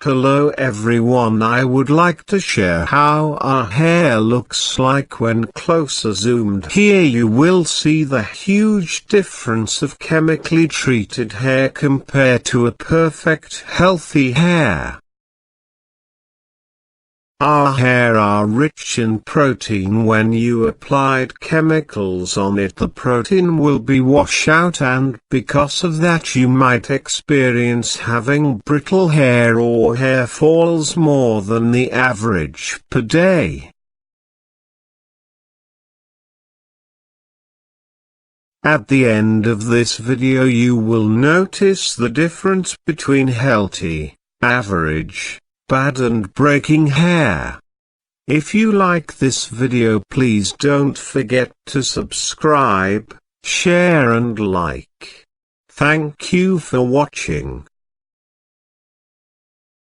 Hello everyone, I would like to share how our hair looks like when closer zoomed. Here you will see the huge difference of chemically treated hair compared to a perfect healthy hair. Our hair are rich in protein. When you applied chemicals on it, the protein will be washed out, and because of that you might experience having brittle hair or hair falls more than the average per day. At the end of this video you will notice the difference between healthy, average, bad and breaking hair. If you like this video, please don't forget to subscribe, share and like. Thank you for watching.